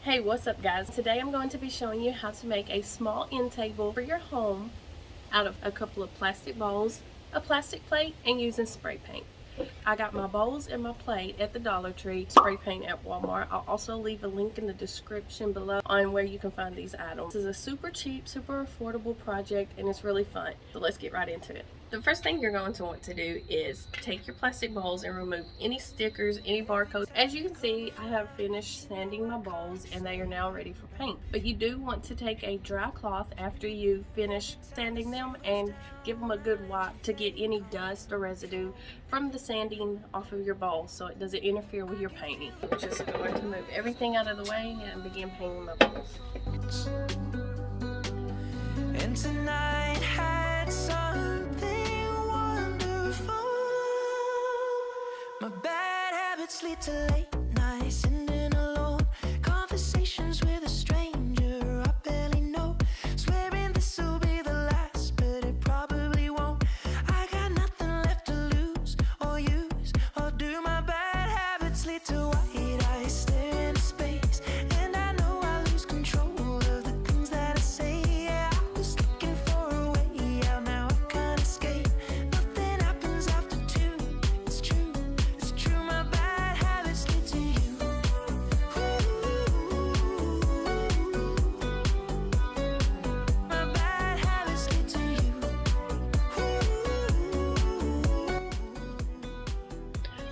Hey, what's up guys? Today I'm going to be showing you how to make a small end table for your home out of a couple of plastic bowls, a plastic plate, and using spray paint. I got my bowls and my plate at the Dollar Tree, spray paint at Walmart. I'll also leave a link in the description below on where you can find these items. This is a super cheap, super affordable project and it's really fun. So let's get right into it. The first thing you're going to want to do is take your plastic bowls and remove any stickers, any barcodes. As you can see, I have finished sanding my bowls and they are now ready for paint. But you do want to take a dry cloth after you finish sanding them and give them a good wipe to get any dust or residue from the sanding off of your bowl so it doesn't interfere with your painting. I'm just going to move everything out of the way and begin painting my bowls. And tonight had something wonderful. My bad habits lead to late nights, sitting alone, conversations with a stranger I barely know, swearing this will be the last, but it probably won't. I got nothing left to lose or use or do. My bad habits lead to white eyes staring into space, and I know I lose control of the things that I say. Yeah, I was looking for a way out, now I can't escape. Nothing happens after two. It's true, it's true. My bad habits lead to you. My bad habits lead to you.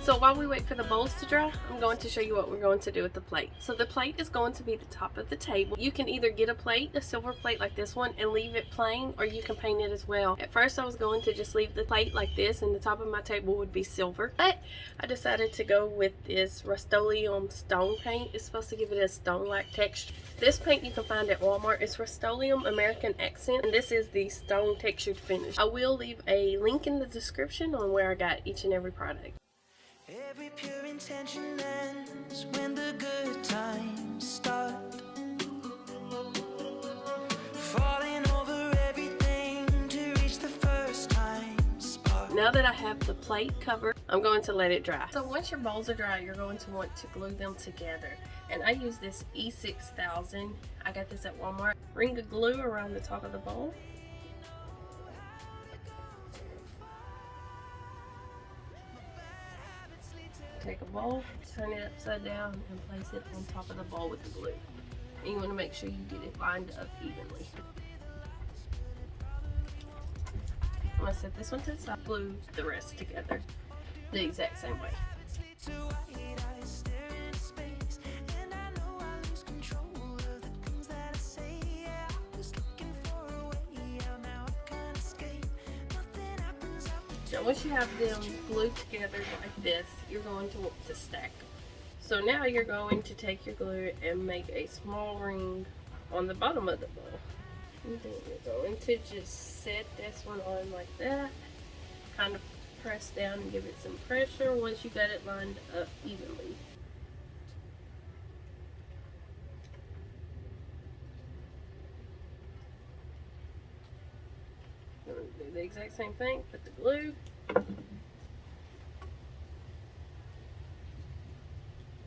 So while we wait for the bowls to dry, I'm going to show you what we're going to do with the plate. So the plate is going to be the top of the table. You can either get a plate, a silver plate like this one, and leave it plain, or you can paint it as well. At first I was going to just leave the plate like this and the top of my table would be silver, but I decided to go with this Rustoleum stone paint. It's supposed to give it a stone-like texture. This paint you can find at Walmart. It's Rustoleum American Accent, and this is the stone textured finish. I will leave a link in the description on where I got each and every product. Every pure intention ends when the good times start. Falling over everything to reach the first time spot. Now that I have the plate covered, I'm going to let it dry. So once your bowls are dry, you're going to want to glue them together. And I use this E6000. I got this at Walmart. Ring of glue around the top of the bowl. Take a bowl, turn it upside down, and place it on top of the bowl with the glue. And you want to make sure you get it lined up evenly. I'm going to set this one to the side, glue the rest together the exact same way. Now once you have them glued together like this, you're going to want to stack them. So now you're going to take your glue and make a small ring on the bottom of the bowl. And then you're going to just set this one on like that. Kind of press down and give it some pressure once you got it lined up evenly. I'm going to do the exact same thing, put the glue.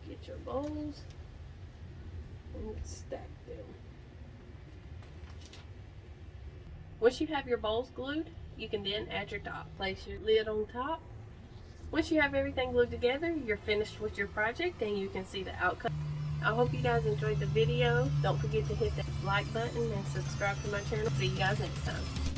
Get your bowls and stack them. Once you have your bowls glued, you can then add your top. Place your lid on top. Once you have everything glued together, you're finished with your project and you can see the outcome. I hope you guys enjoyed the video. Don't forget to hit that like button and subscribe to my channel. See you guys next time.